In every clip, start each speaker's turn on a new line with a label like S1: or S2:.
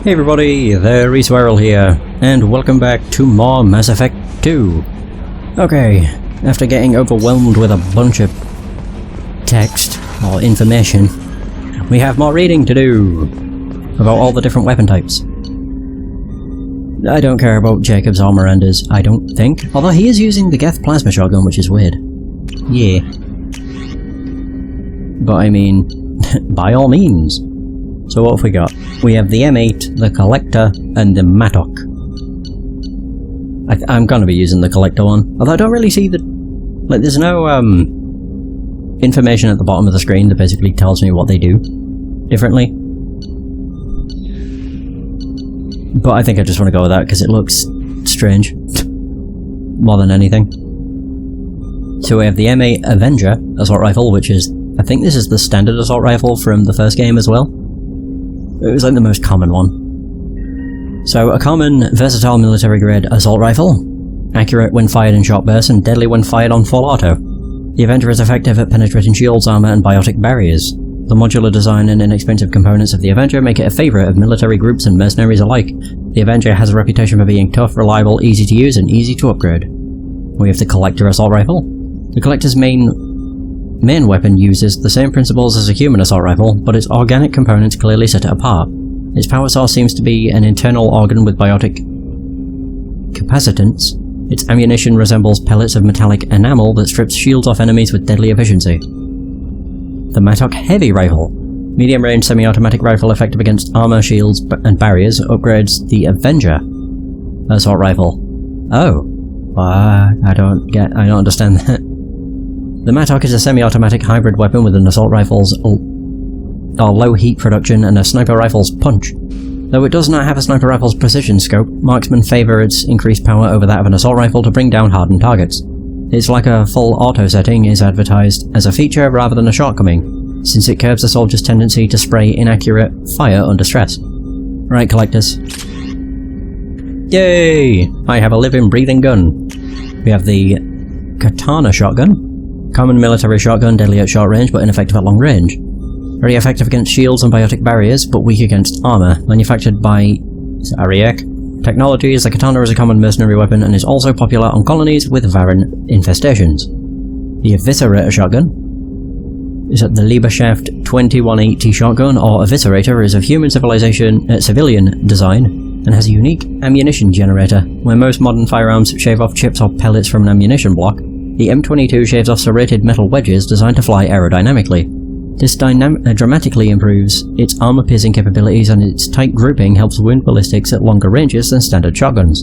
S1: Hey everybody, there is Warrel here, and welcome back to more Mass Effect 2. Okay, after getting overwhelmed with a bunch of text, or information, we have more reading to do about all the different weapon types. I don't care about Jacob's or Miranda's, I don't think, although he is using the Geth plasma shotgun, which is weird. Yeah. But I mean, by all means. So what have we got? We have the M8, the Collector, and the Mattock. I'm gonna be using the Collector one, although I don't really see the... like, there's no, information at the bottom of the screen that basically tells me what they do differently. But I think I just want to go with that because it looks strange. More than anything. So we have the M8 Avenger assault rifle, which is... I think this is the standard assault rifle from the first game as well. It was like the most common one. So, a common, versatile military-grade assault rifle. Accurate when fired in short bursts and deadly when fired on full auto. The Avenger is effective at penetrating shields, armor, and biotic barriers. The modular design and inexpensive components of the Avenger make it a favorite of military groups and mercenaries alike. The Avenger has a reputation for being tough, reliable, easy to use, and easy to upgrade. We have the Collector assault rifle. The Collector's main weapon uses the same principles as a human assault rifle, but its organic components clearly set it apart. Its power source seems to be an internal organ with biotic capacitance. Its ammunition resembles pellets of metallic enamel that strips shields off enemies with deadly efficiency. The Mattock Heavy Rifle. Medium-range semi-automatic rifle effective against armor, shields, and barriers, upgrades the Avenger assault rifle. Oh. I don't understand that. The Mattock is a semi-automatic hybrid weapon with an assault rifle's low heat production and a sniper rifle's punch. Though it does not have a sniper rifle's precision scope, marksmen favour its increased power over that of an assault rifle to bring down hardened targets. Its like a full auto setting is advertised as a feature rather than a shortcoming, since it curbs the soldier's tendency to spray inaccurate fire under stress. Right, collectors. Yay! I have a living, breathing gun. We have the Katana shotgun. Common military shotgun, deadly at short range but ineffective at long range. Very effective against shields and biotic barriers, but weak against armor. Manufactured by Ariak Technologies, the Katana is a common mercenary weapon and is also popular on colonies with Varren infestations. The Eviscerator shotgun is the Lieberschaft 2180 shotgun, or Eviscerator, is of human civilian design and has a unique ammunition generator. Where most modern firearms shave off chips or pellets from an ammunition block, the M22 shaves off serrated metal wedges designed to fly aerodynamically. This dramatically improves its armor-piercing capabilities, and its tight grouping helps wound ballistics at longer ranges than standard shotguns.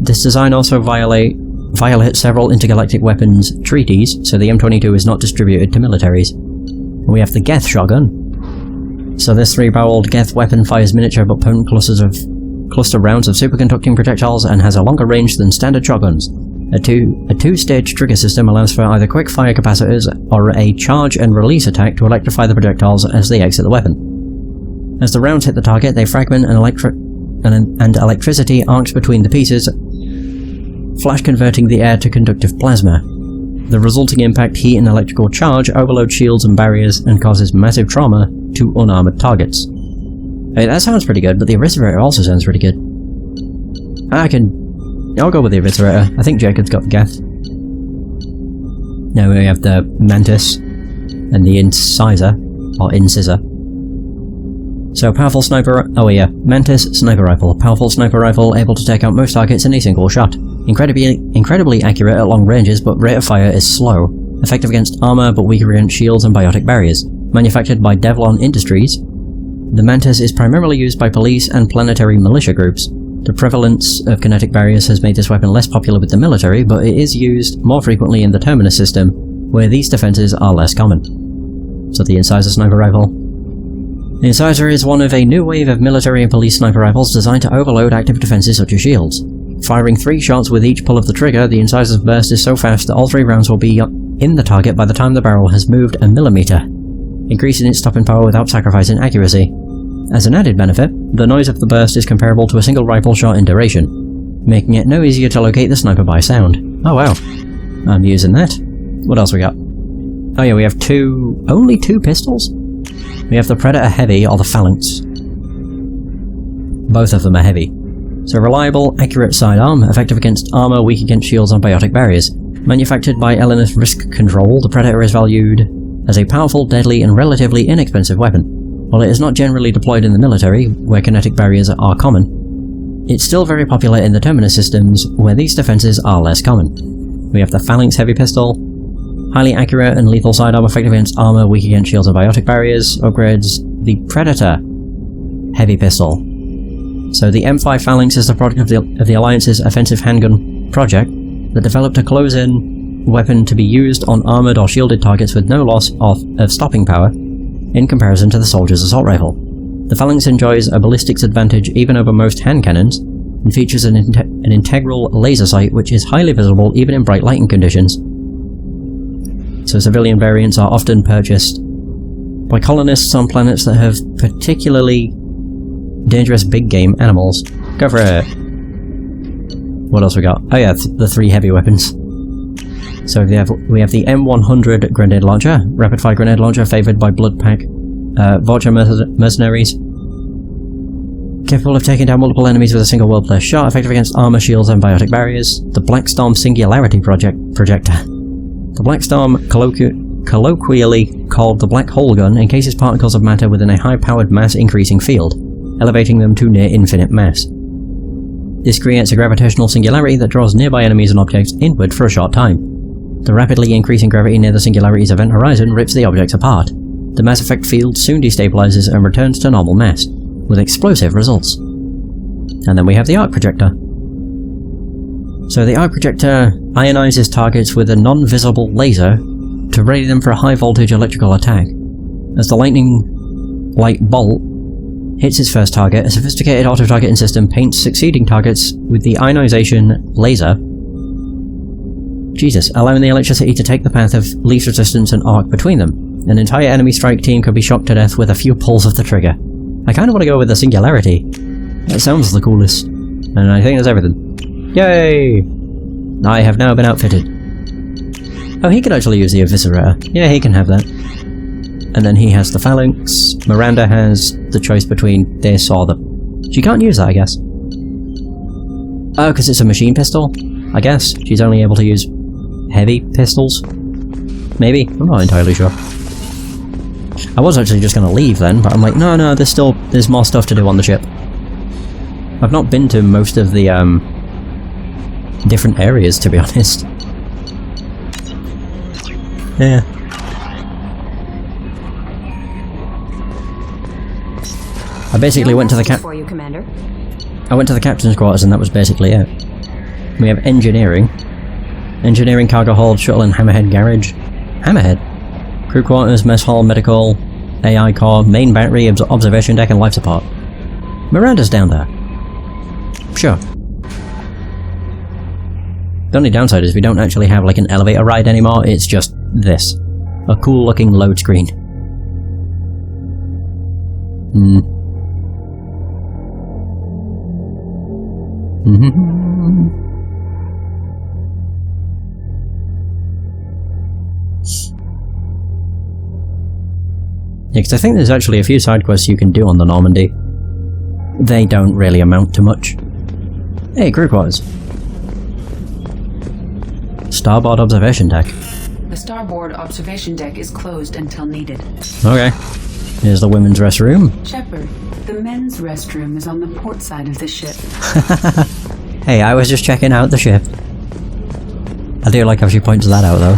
S1: This design also violates several intergalactic weapons treaties, so the M22 is not distributed to militaries. We have the Geth shotgun. So this 3-barreled Geth weapon fires miniature but potent cluster rounds of superconducting projectiles and has a longer range than standard shotguns. A two-stage trigger system allows for either quick fire capacitors or a charge and release attack to electrify the projectiles as they exit the weapon. As the rounds hit the target, they fragment and electricity arcs between the pieces, flash converting the air to conductive plasma. The resulting impact, heat and electrical charge overload shields and barriers and causes massive trauma to unarmored targets. Hey, that sounds pretty good, but the Eviscerator also sounds pretty good. I'll go with the Eviscerator. I think Jacob's got the Geth. Now we have the Mantis and the Incisor, or Incisor. So powerful sniper... oh yeah, Mantis Sniper Rifle. Powerful sniper rifle able to take out most targets in a single shot. Incredibly accurate at long ranges, but rate of fire is slow. Effective against armor, but weaker against shields and biotic barriers. Manufactured by Devlon Industries, the Mantis is primarily used by police and planetary militia groups. The prevalence of kinetic barriers has made this weapon less popular with the military, but it is used more frequently in the Terminus system, where these defenses are less common. So the Incisor Sniper Rifle. The Incisor is one of a new wave of military and police sniper rifles designed to overload active defenses such as shields. Firing 3 shots with each pull of the trigger, the Incisor's burst is so fast that all 3 rounds will be in the target by the time the barrel has moved a millimeter, increasing its stopping power without sacrificing accuracy. As an added benefit, the noise of the burst is comparable to a single rifle shot in duration, making it no easier to locate the sniper by sound. Oh wow, I'm using that. What else we got? Oh yeah, we have only two pistols? We have the Predator Heavy, or the Phalanx. Both of them are heavy. So reliable, accurate sidearm, effective against armor, weak against shields and biotic barriers. Manufactured by Elena's Risk Control, the Predator is valued as a powerful, deadly, and relatively inexpensive weapon. While it is not generally deployed in the military, where kinetic barriers are common, it's still very popular in the Terminus systems, where these defenses are less common. We have the Phalanx Heavy Pistol, highly accurate and lethal sidearm, effective against armor, weak against shields and biotic barriers, upgrades the Predator Heavy Pistol. So the M5 Phalanx is the product of the Alliance's offensive handgun project that developed a close-in weapon to be used on armoured or shielded targets with no loss of stopping power in comparison to the soldier's assault rifle. The Phalanx enjoys a ballistics advantage even over most hand cannons, and features an integral laser sight which is highly visible even in bright lighting conditions. So civilian variants are often purchased by colonists on planets that have particularly dangerous big game animals. Go for it! What else we got? Oh yeah, the 3 heavy weapons. So we have the M100 grenade launcher, rapid fire grenade launcher favoured by Blood Pack Vulture mercenaries. Capable of taking down multiple enemies with a single well-placed shot, effective against armor, shields and biotic barriers. The Black Storm Singularity Projector. The Black Storm, colloquially called the Black Hole Gun, encases particles of matter within a high-powered mass-increasing field, elevating them to near-infinite mass. This creates a gravitational singularity that draws nearby enemies and objects inward for a short time. The rapidly increasing gravity near the singularity's event horizon rips the objects apart. The mass effect field soon destabilizes and returns to normal mass, with explosive results. And then we have the Arc Projector. So the Arc Projector ionizes targets with a non-visible laser to ready them for a high-voltage electrical attack. As the lightning light bolt hits its first target, a sophisticated auto-targeting system paints succeeding targets with the ionization laser, allowing the electricity to take the path of least resistance and arc between them. An entire enemy strike team could be shocked to death with a few pulls of the trigger. I kinda wanna go with the Singularity. That sounds the coolest. And I think that's everything. Yay! I have now been outfitted. Oh, he could actually use the Eviscerator. Yeah, he can have that. And then he has the Phalanx. Miranda has the choice between this or the... She can't use that, I guess. Oh, because it's a machine pistol? I guess. She's only able to use heavy pistols? Maybe? I'm not entirely sure. I was actually just going to leave then, but I'm like, no, there's more stuff to do on the ship. I've not been to most of the, different areas, to be honest. Yeah. I basically went to the I went to the captain's quarters and that was basically it. We have engineering. Engineering, cargo hold, shuttle and hammerhead garage. Hammerhead? Crew quarters, mess hall, medical, AI core, main battery, observation deck and life support. Miranda's down there. Sure. The only downside is we don't actually have like an elevator ride anymore, it's just this. A cool looking load screen. Yeah, because I think there's actually a few side quests you can do on the Normandy. They don't really amount to much. Hey, crew quarters. Starboard observation deck.
S2: The starboard observation deck is closed until needed.
S1: Okay. Here's the women's restroom.
S2: Shepard, the men's restroom is on the port side of the ship.
S1: Hey, I was just checking out the ship. I do like how she points that out, though.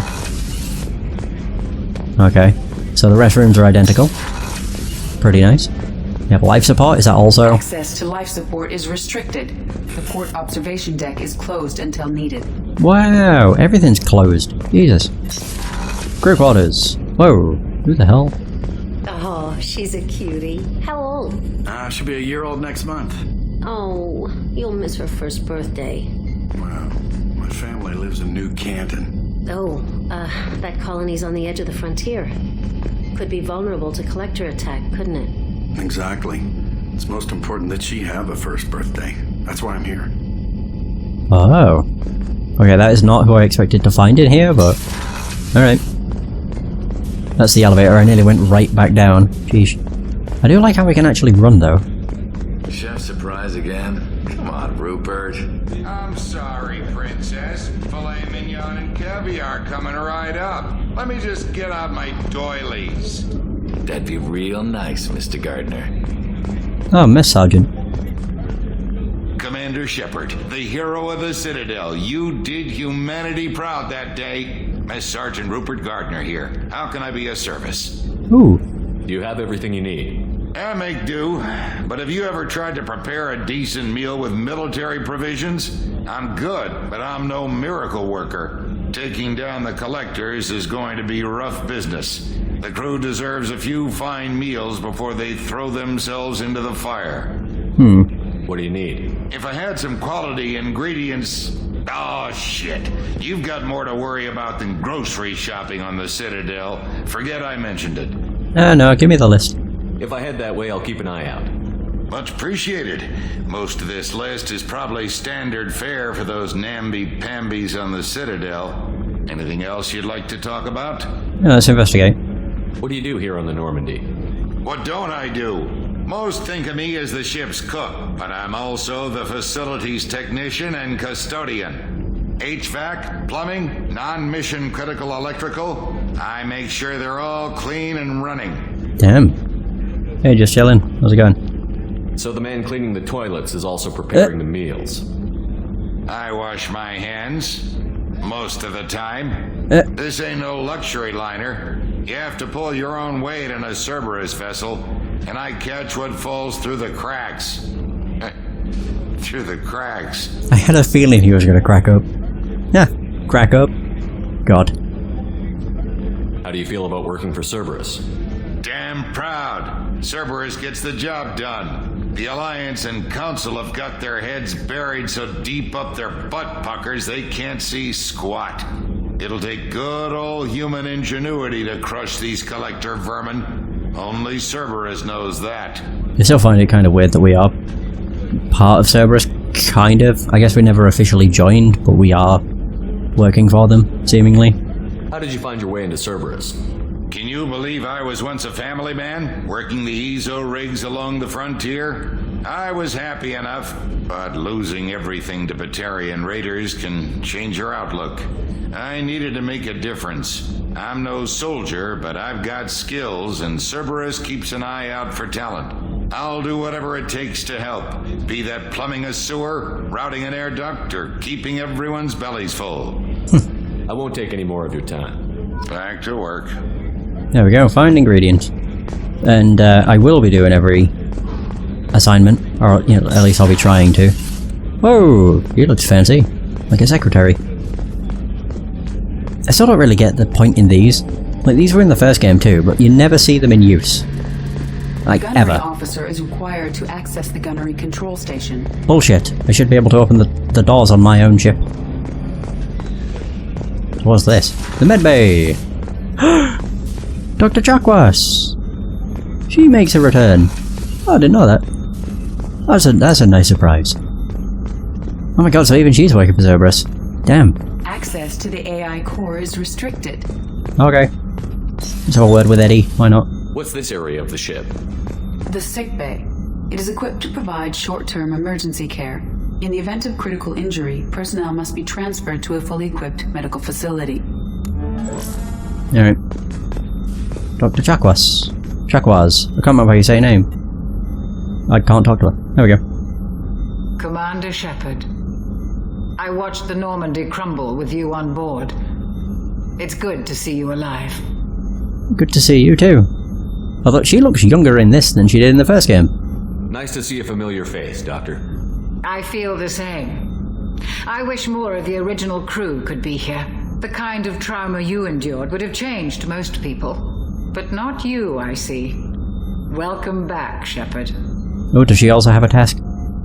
S1: Okay. So the restrooms are identical. Pretty nice. You have life support, is that also?
S2: Access to life support is restricted. The port observation deck is closed until needed.
S1: Wow, everything's closed. Jesus. Crew quarters. Whoa, who the hell?
S3: Oh, she's a cutie. How old?
S4: She'll be a year old next month.
S3: Oh, you'll miss her first birthday.
S4: Well, my family lives in New Canton.
S3: Oh, that colony's on the edge of the frontier. Could be vulnerable to collector attack, couldn't it?
S4: Exactly. It's most important that she have a first birthday. That's why I'm here.
S1: Oh. Okay, that is not who I expected to find in here, but... Alright. That's the elevator, I nearly went right back down. Sheesh. I do like how we can actually run, though.
S5: chef surprise again? Come on, Rupert.
S6: I'm sorry, Princess. Filet mignon and caviar coming right up. Let me just get out my doilies.
S5: That'd be real nice, Mr. Gardner.
S1: Oh, Miss Sergeant.
S6: Commander Shepard, the hero of the Citadel. You did humanity proud that day. Miss Sergeant Rupert Gardner here. How can I be of service?
S1: Ooh.
S7: Do you have everything you need?
S6: I make do. But have you ever tried to prepare a decent meal with military provisions? I'm good, but I'm no miracle worker. Taking down the collectors is going to be rough business. The crew deserves a few fine meals before they throw themselves into the fire.
S7: What do you need?
S6: If I had some quality ingredients... Oh, shit. You've got more to worry about than grocery shopping on the Citadel. Forget I mentioned it.
S1: No, give me the list.
S7: If I head that way, I'll keep an eye out.
S6: Much appreciated. Most of this list is probably standard fare for those namby-pambies on the Citadel. Anything else you'd like to talk about?
S1: Let's investigate.
S7: What do you do here on the Normandy?
S6: What don't I do? Most think of me as the ship's cook, but I'm also the facilities technician and custodian. HVAC, plumbing, non-mission critical electrical. I make sure they're all clean and running.
S1: Damn. Hey, just chilling. How's it going?
S7: So the man cleaning the toilets is also preparing the meals.
S6: I wash my hands. Most of the time. This ain't no luxury liner. You have to pull your own weight in a Cerberus vessel, and I catch what falls through the cracks. Through the cracks.
S1: I had a feeling he was going to crack up. Yeah, crack up. God.
S7: How do you feel about working for Cerberus?
S6: Damn proud. Cerberus gets the job done. The Alliance and Council have got their heads buried so deep up their butt puckers they can't see squat. It'll take good old human ingenuity to crush these collector vermin. Only Cerberus knows that.
S1: I still find it kind of weird that we are part of Cerberus, kind of. I guess we never officially joined, but we are working for them, seemingly.
S7: How did you find your way into Cerberus?
S6: Can you believe I was once a family man, working the EZO rigs along the frontier? I was happy enough, but losing everything to Batarian raiders can change your outlook. I needed to make a difference. I'm no soldier, but I've got skills, and Cerberus keeps an eye out for talent. I'll do whatever it takes to help, be that plumbing a sewer, routing an air duct, or keeping everyone's bellies full.
S7: I won't take any more of your time.
S6: Back to work.
S1: There we go, find ingredients. And I will be doing every assignment, or you know, at least I'll be trying to. Whoa, he looks fancy, like a secretary. I still don't really get the point in these. Like, these were in the first game too, but you never see them in use. Like,
S2: Gunnery
S1: ever.
S2: officer is required to access the gunnery control station.
S1: Bullshit. I should be able to open the doors on my own ship. What's this? The medbay! Dr. Chakwas! She makes a return. Oh, I didn't know that. That's a nice surprise. Oh my god, so even she's working for Cerberus. Damn.
S2: Access to the AI core is restricted.
S1: Okay. Let's have a word with Eddie. Why not?
S7: What's this area of the ship?
S2: The sick bay. It is equipped to provide short-term emergency care. In the event of critical injury, personnel must be transferred to a fully equipped medical facility.
S1: Alright. Dr. Chakwas. Chakwas. I can't remember how you say your name. I can't talk to her. There we go.
S8: Commander Shepard. I watched the Normandy crumble with you on board. It's good to see you alive.
S1: Good to see you too. Although she looks younger in this than she did in the first game.
S7: Nice to see a familiar face, Doctor.
S8: I feel the same. I wish more of the original crew could be here. The kind of trauma you endured would have changed most people. But not you, I see. Welcome back, Shepard.
S1: Oh, does she also have a task?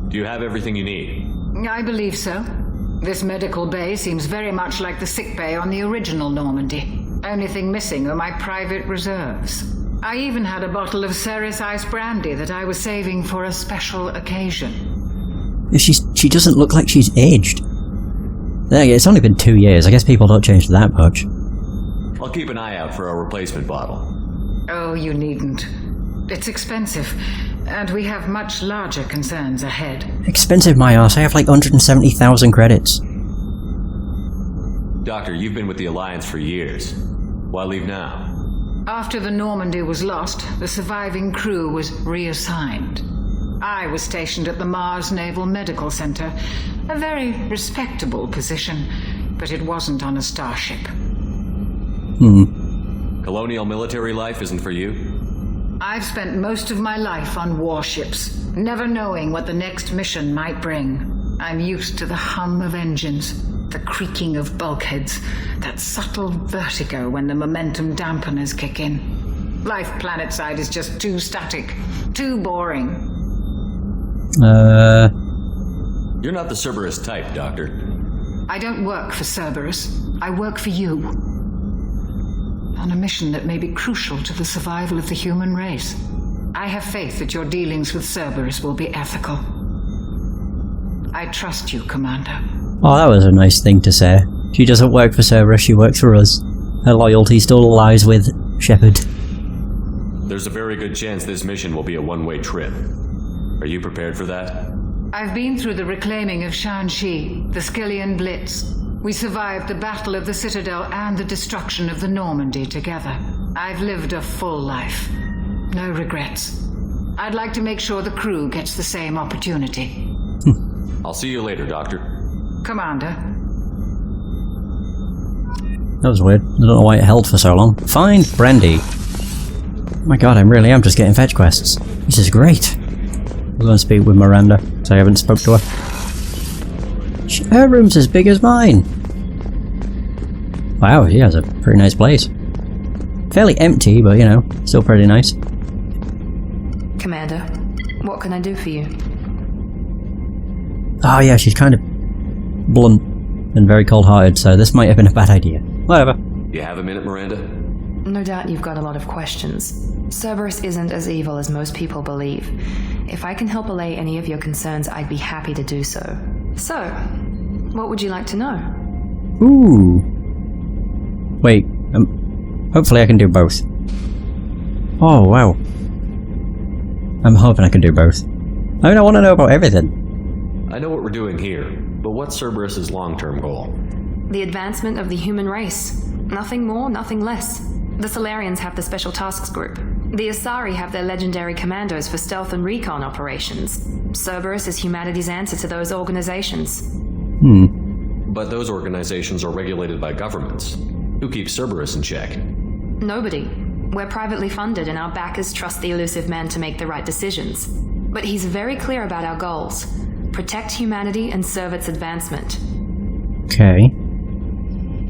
S7: Do you have everything you need?
S8: I believe so. This medical bay seems very much like the sick bay on the original Normandy. Only thing missing are my private reserves. I even had a bottle of Ceres Ice Brandy that I was saving for a special occasion.
S1: She doesn't look like she's aged. There, it's only been 2 years. I guess people don't change that much.
S7: I'll keep an eye out for a replacement bottle.
S8: Oh, you needn't. It's expensive. and we have much larger concerns ahead.
S1: Expensive, my ass. I have like 170,000 credits.
S7: Doctor, you've been with the Alliance for years. Why leave now?
S8: After the Normandy was lost, the surviving crew was reassigned. I was stationed at the Mars Naval Medical Center, a very respectable position, but it wasn't on a starship.
S7: Colonial military life isn't for you?
S8: I've spent most of my life on warships, never knowing what the next mission might bring. I'm used to the hum of engines, the creaking of bulkheads, that subtle vertigo when the momentum dampeners kick in. Life planetside is just too static, too boring.
S7: You're not the Cerberus type, Doctor.
S8: I don't work for Cerberus. I work for you. On a mission that may be crucial to the survival of the human race. I have faith that your dealings with Cerberus will be ethical. I trust you, Commander.
S1: Oh, that was a nice thing to say. She doesn't work for Cerberus, she works for us. Her loyalty still lies with Shepard.
S7: There's a very good chance this mission will be a one-way trip. Are you prepared for that?
S8: I've been through the reclaiming of Shanxi, the Skillian Blitz. We survived the Battle of the Citadel and the destruction of the Normandy together. I've lived a full life. No regrets. I'd like to make sure the crew gets the same opportunity.
S7: I'll see you later, Doctor.
S8: Commander.
S1: That was weird. I don't know why it held for so long. Find Brandy. Oh my god, I really am just getting fetch quests. This is great. I'm going to speak with Miranda, so I haven't spoke to her. Her room's as big as mine. Wow, she has a pretty nice place. Fairly empty, but you know, still pretty nice.
S9: Commander, what can I do for you?
S1: Oh yeah, she's kind of blunt and very cold-hearted, so this might have been a bad idea. Whatever.
S7: You have a minute, Miranda?
S9: No doubt you've got a lot of questions. Cerberus isn't as evil as most people believe. If I can help allay any of your concerns, I'd be happy to do so. So, what would you like to know?
S1: Ooh. Wait, hopefully I can do both. Oh, wow. I'm hoping I can do both. I mean, I want to know about everything.
S7: I know what we're doing here, but what's Cerberus's long-term goal?
S9: The advancement of the human race. Nothing more, nothing less. The Solarians have the Special Tasks Group. The Asari have their legendary commandos for stealth and recon operations. Cerberus is humanity's answer to those organizations.
S7: But those organizations are regulated by governments. Who keeps Cerberus in check?
S9: Nobody. We're privately funded and our backers trust the elusive man to make the right decisions. But he's very clear about our goals. Protect humanity and serve its advancement.
S1: Okay.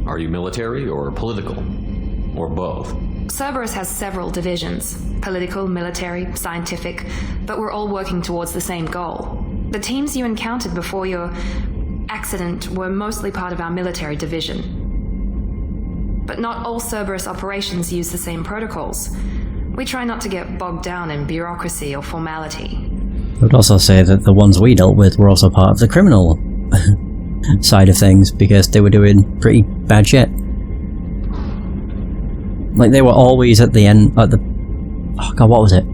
S7: Are you military or political? Or both?
S9: Cerberus has several divisions. Political, military, scientific, but we're all working towards the same goal. The teams you encountered before your accident were mostly part of our military division. But not all Cerberus operations use the same protocols. We try not to get bogged down in bureaucracy or formality.
S1: I would also say that the ones we dealt with were also part of the criminal side of things, because they were doing pretty bad shit. Like, they were always at the end, at the... Oh god, what was it?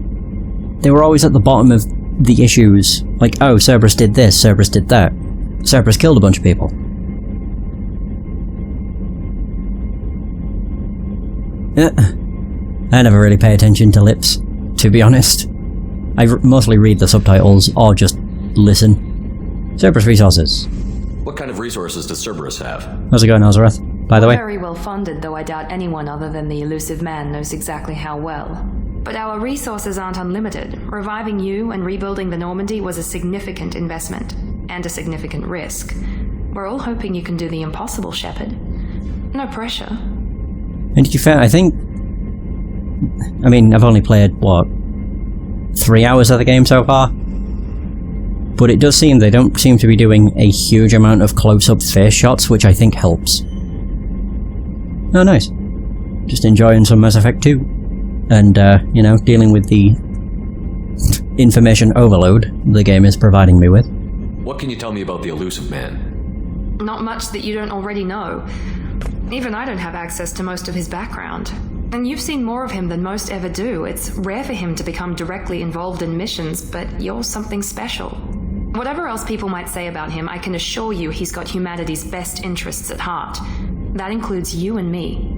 S1: They were always at the bottom of the issues. Like, oh, Cerberus did this, Cerberus did that. Cerberus killed a bunch of people. I never really pay attention to lips, to be honest. I mostly read the subtitles, or just listen. Cerberus resources.
S7: What kind of resources does Cerberus have?
S1: How's it going, Nazareth? By the way?
S9: Very well funded, though I doubt anyone other than the elusive man knows exactly how well. But our resources aren't unlimited. Reviving you and rebuilding the Normandy was a significant investment, and a significant risk. We're all hoping you can do the impossible, Shepard. No pressure.
S1: And did you find, I think... I mean, I've only played, what, 3 hours of the game so far? But it does seem they don't seem to be doing a huge amount of close-up face shots, which I think helps. Oh, nice. Just enjoying some Mass Effect 2. And, you know, dealing with the information overload the game is providing me with.
S7: What can you tell me about the elusive man?
S9: Not much that you don't already know. Even I don't have access to most of his background. And you've seen more of him than most ever do. It's rare for him to become directly involved in missions, but you're something special. Whatever else people might say about him, I can assure you he's got humanity's best interests at heart. That includes you and me.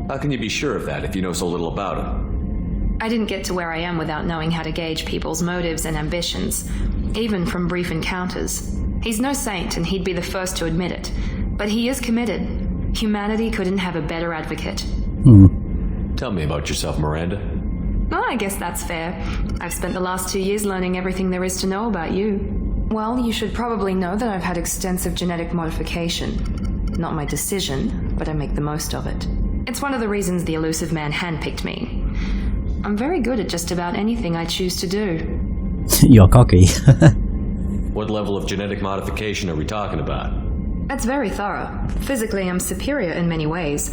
S7: How can you be sure of that if you know so little about him?
S9: I didn't get to where I am without knowing how to gauge people's motives and ambitions, even from brief encounters. He's no saint, and he'd be the first to admit it. But he is committed. Humanity couldn't have a better advocate.
S7: Tell me about yourself, Miranda.
S9: Well, I guess that's fair. I've spent the last 2 years learning everything there is to know about you. Well, you should probably know that I've had extensive genetic modification. Not my decision, but I make the most of it. It's one of the reasons the elusive man handpicked me. I'm very good at just about anything I choose to do.
S1: You're cocky.
S7: What level of genetic modification are we talking about?
S9: That's very thorough. Physically, I'm superior in many ways.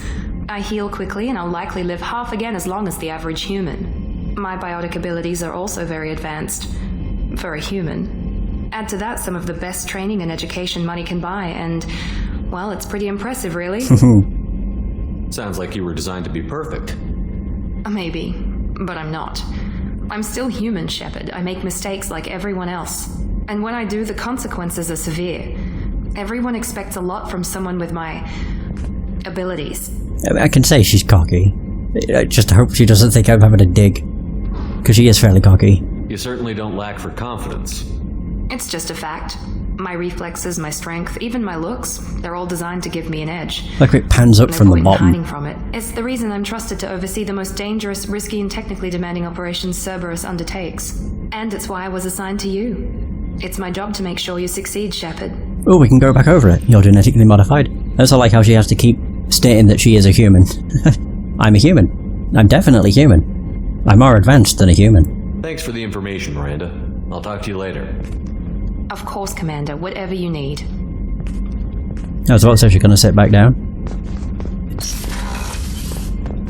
S9: I heal quickly, and I'll likely live half again as long as the average human. My biotic abilities are also very advanced. For a human. Add to that some of the best training and education money can buy, and, well, it's pretty impressive, really.
S7: Sounds like you were designed to be perfect.
S9: Maybe, but I'm not. I'm still human, Shepard. I make mistakes like everyone else. And when I do, the consequences are severe. Everyone expects a lot from someone with my abilities.
S1: I can say she's cocky. I just hope she doesn't think I'm having a dig. Because she is fairly cocky.
S7: You certainly don't lack for confidence.
S9: It's just a fact. My reflexes, my strength, even my looks, they're all designed to give me an edge.
S1: Like it pans up
S9: No
S1: from the
S9: point in
S1: bottom.
S9: hiding from it. It's the reason I'm trusted to oversee the most dangerous, risky, and technically demanding operations Cerberus undertakes. And it's why I was assigned to you. It's my job to make sure you succeed, Shepard.
S1: Oh, we can go back over it. You're genetically modified. I also like how she has to keep stating that she is a human. I'm a human. I'm definitely human. I'm more advanced than a human.
S7: Thanks for the information, Miranda. I'll talk to you later.
S9: Of course, Commander, whatever you need.
S1: I was about to say she's going to sit back down.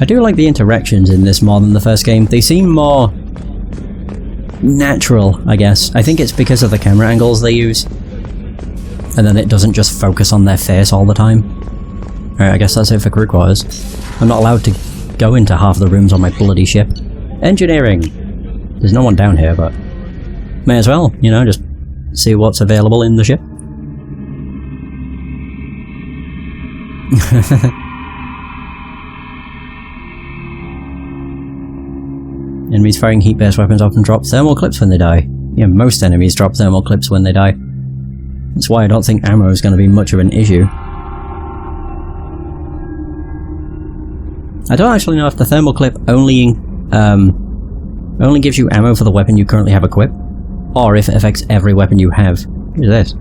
S1: I do like the interactions in this more than the first game. They seem more natural, I guess. I think it's because of the camera angles they use. And then it doesn't just focus on their face all the time. Alright, I guess that's it for crew quarters. I'm not allowed to go into half the rooms on my bloody ship. Engineering! There's no one down here, but may as well, you know, just see what's available in the ship. Enemies firing heat-based weapons often drop thermal clips when they die. Yeah, most enemies drop thermal clips when they die. That's why I don't think ammo is going to be much of an issue. I don't actually know if the thermal clip only gives you ammo for the weapon you currently have equipped, or if it affects every weapon you have. What is this?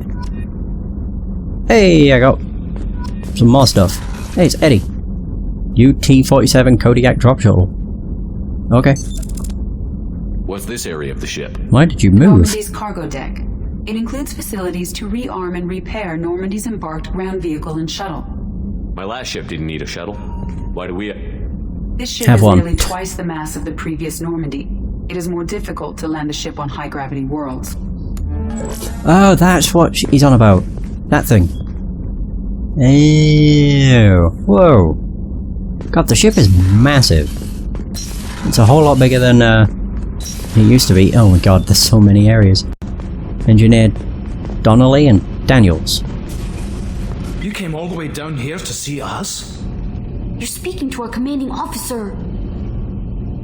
S1: Hey, I got some more stuff. Hey, it's Eddie. UT-47 Kodiak drop shuttle. Okay.
S7: What's this area of the ship?
S1: Why did you move?
S2: Normandy's cargo deck. It includes facilities to rearm and repair Normandy's embarked ground vehicle and shuttle.
S7: My last ship didn't need a shuttle. Why do we...
S2: This ship
S1: Have
S2: is
S1: one.
S2: nearly twice the mass of the previous Normandy. It is more difficult to land a ship on high-gravity worlds.
S1: Oh, that's what he's on about. That thing. Ew. Whoa. God, the ship is massive. It's a whole lot bigger than it used to be. Oh my god, there's so many areas. Engineered Donnelly and Daniels.
S10: You came all the way down here to see us?
S11: You're speaking to our commanding officer.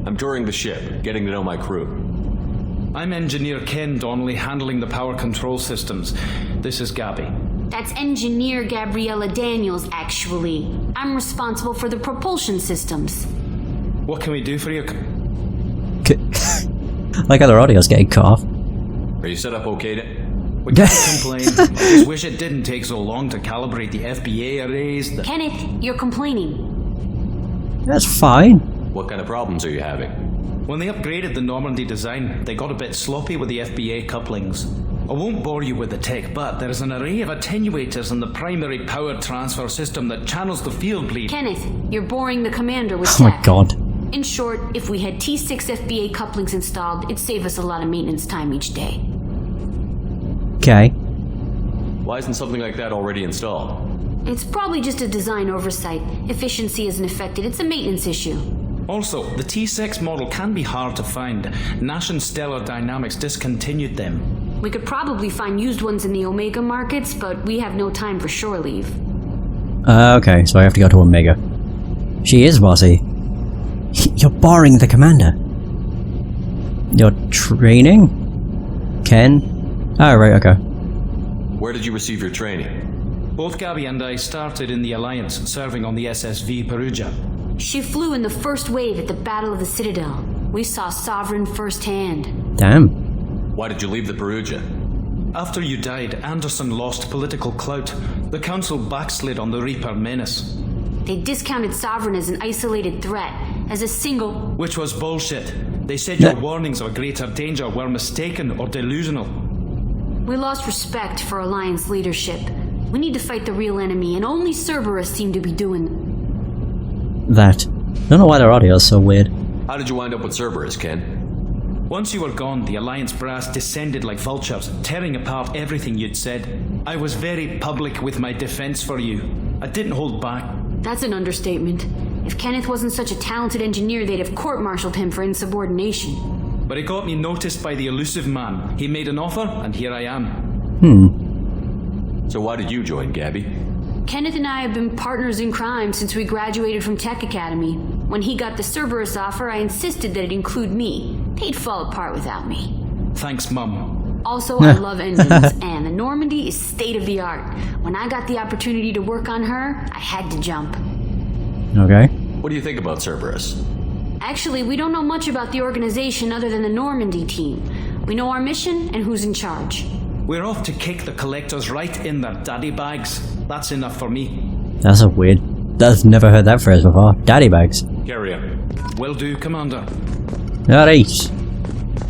S7: I'm touring the ship, getting to know my crew.
S10: I'm Engineer Ken Donnelly, handling the power control systems. This is Gabby.
S11: That's Engineer Gabriella Daniels, actually. I'm responsible for the propulsion systems.
S10: What can we do for you?
S1: Like how their audio's getting cut off.
S7: Are you set up okay to...
S10: We can't complain. I just wish it didn't take so long to calibrate the FBA arrays.
S11: Kenneth, you're complaining.
S1: That's fine.
S7: What kind of problems are you having?
S10: When they upgraded the Normandy design, they got a bit sloppy with the FBA couplings. I won't bore you with the tech, but there's an array of attenuators in the primary power transfer system that channels the field bleed.
S11: Kenneth, you're boring the commander with
S1: Oh my
S11: tech.
S1: god.
S11: In short, if we had T6 FBA couplings installed, it'd save us a lot of maintenance time each day.
S1: Okay.
S7: Why isn't something like that already installed?
S11: It's probably just a design oversight. Efficiency isn't affected, it's a maintenance issue.
S10: Also, the T6 model can be hard to find. Nash and Stellar Dynamics discontinued them.
S11: We could probably find used ones in the Omega markets, but we have no time for shore leave.
S1: Okay, so I have to go to Omega. She is bossy. You're boring the commander. You're training? Ken? Oh, right, okay.
S7: Where did you receive your training?
S10: Both Gabby and I started in the Alliance, serving on the SSV Perugia.
S11: She flew in the first wave at the Battle of the Citadel. We saw Sovereign firsthand.
S1: Damn.
S7: Why did you leave the Perugia?
S10: After you died, Anderson lost political clout. The Council backslid on the Reaper menace.
S11: They discounted Sovereign as an isolated threat, as a single...
S10: Which was bullshit. They said your warnings of a greater danger were mistaken or delusional.
S11: We lost respect for Alliance leadership. We need to fight the real enemy, and only Cerberus seemed to be doing
S1: that. I don't know why their audio is so weird.
S7: How did you wind up with Cerberus, Ken?
S10: Once you were gone, the Alliance brass descended like vultures, tearing apart everything you'd said. I was very public with my defense for you. I didn't hold back.
S11: That's an understatement. If Kenneth wasn't such a talented engineer, they'd have court-martialed him for insubordination.
S10: But it got me noticed by the elusive man. He made an offer, and here I am.
S7: So why did you join Gabby?
S11: Kenneth and I have been partners in crime since we graduated from Tech Academy. When he got the Cerberus offer, I insisted that it include me. They'd fall apart without me.
S10: Thanks, Mum.
S11: Also, I love engines, and the Normandy is state-of-the-art. When I got the opportunity to work on her, I had to jump.
S1: Okay.
S7: What do you think about Cerberus?
S11: Actually, we don't know much about the organization other than the Normandy team. We know our mission and who's in charge.
S10: We're off to kick the collectors right in their daddy bags. That's enough for me.
S1: That's a weird... I've never heard that phrase before. Daddy bags.
S7: Carry on.
S10: Will do, Commander.
S1: Alright.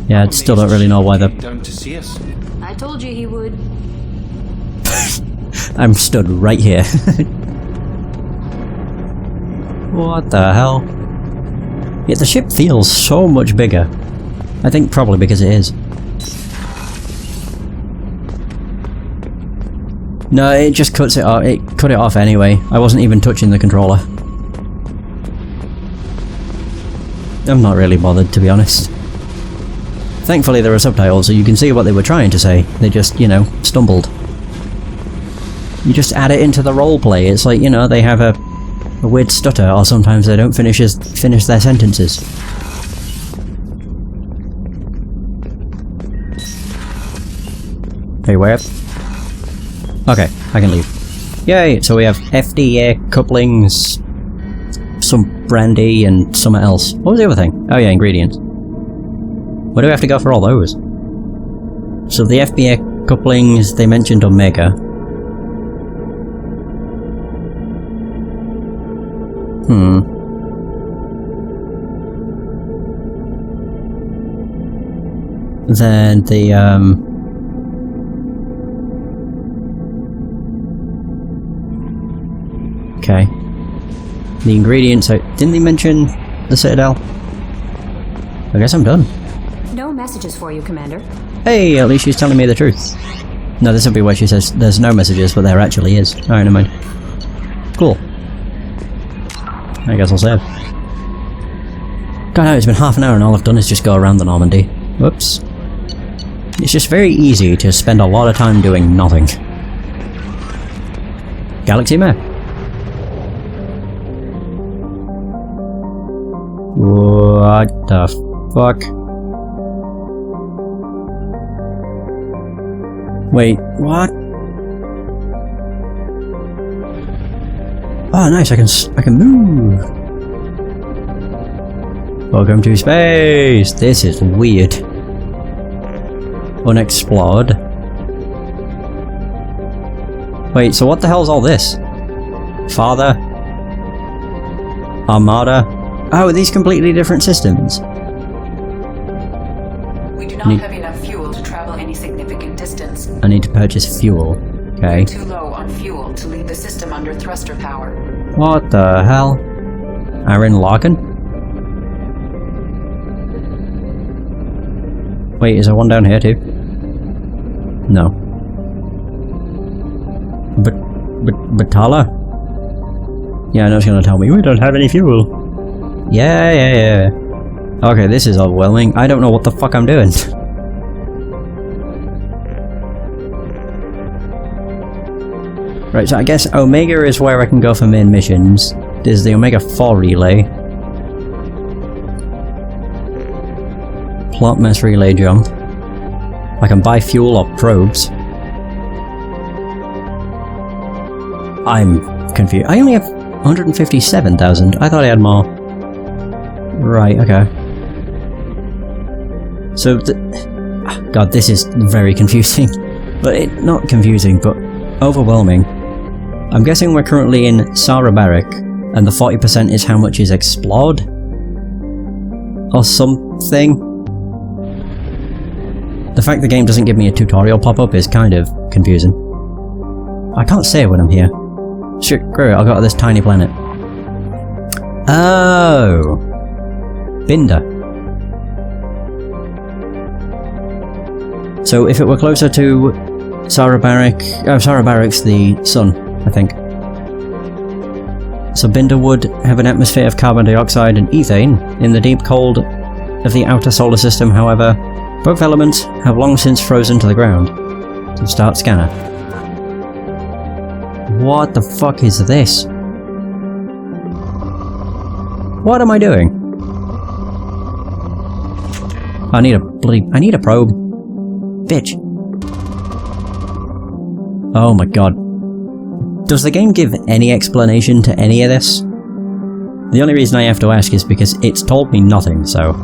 S1: Yeah, I still don't really know why the...
S10: Down to see us.
S11: I told you he would.
S1: I'm stood right here. What the hell? Yeah, the ship feels so much bigger. I think probably because it is. No, it just cuts it off. It cut it off anyway. I wasn't even touching the controller. I'm not really bothered, to be honest. Thankfully there are subtitles so you can see what they were trying to say. They just, you know, stumbled. You just add it into the roleplay. It's like, you know, they have a weird stutter, or sometimes they don't finish their sentences. Hey, where? Okay, I can leave. Yay! So we have FDA couplings, some brandy, and something else. What was the other thing? Oh yeah, ingredients. Where do we have to go for all those? So the FBA couplings, they mentioned Omega. Then the, okay. The ingredients, didn't they mention the Citadel? I guess I'm done.
S3: No messages for you, Commander.
S1: Hey, at least she's telling me the truth. No, this will be where she says there's no messages, but there actually is. Alright, never mind. Cool. I guess I'll save. God, no, it's been half an hour and all I've done is just go around the Normandy. Whoops. It's just very easy to spend a lot of time doing nothing. Galaxy map. What the fuck? Wait, what? Oh, nice! I can move. Welcome to space. This is weird. Unexplored. Wait, so what the hell's all this? Father? Armada? Oh, are these completely different systems?
S2: We do not have enough fuel to travel any significant distance.
S1: I need to purchase fuel. Okay.
S2: We're too low on fuel to leave the system under thruster power.
S1: What the hell? Aaron Larkin? Wait, is there one down here too? No. Batala? Yeah, I know it's gonna tell me we don't have any fuel. Yeah. Okay, this is overwhelming. I don't know what the fuck I'm doing. Right, so I guess Omega is where I can go for main missions. There's the Omega 4 relay. Plot mess relay jump. I can buy fuel or probes. I'm confused. I only have 157,000. I thought I had more. Right, okay. So, God, this is very confusing. But not confusing, but overwhelming. I'm guessing we're currently in Sara Barrack, and the 40% is how much is explored? Or something? The fact the game doesn't give me a tutorial pop-up is kind of confusing. I can't say when I'm here. Shit, great, I'll go to this tiny planet. Oh! Binder. So if it were closer to Sara Barrack... Oh, Sara Barrack's the sun, I think. So Binder would have an atmosphere of carbon dioxide and ethane in the deep cold of the outer solar system, however, both elements have long since frozen to the ground. So start scanner. What the fuck is this? What am I doing? I need a probe. Bitch. Oh my god. Does the game give any explanation to any of this? The only reason I have to ask is because it's told me nothing, so...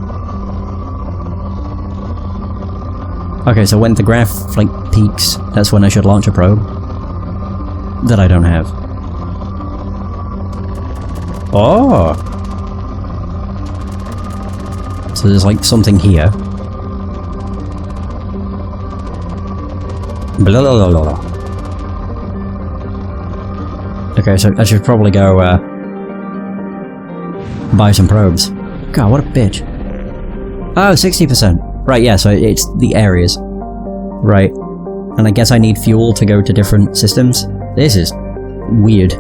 S1: Okay, so when the graph, like, peaks, that's when I should launch a probe. That I don't have. Oh! So there's, like, something here. Blah blah blah blah. Okay, so I should probably go, buy some probes. God, what a bitch. Oh, 60%. Right, yeah, so it's the areas. Right. And I guess I need fuel to go to different systems. This is weird.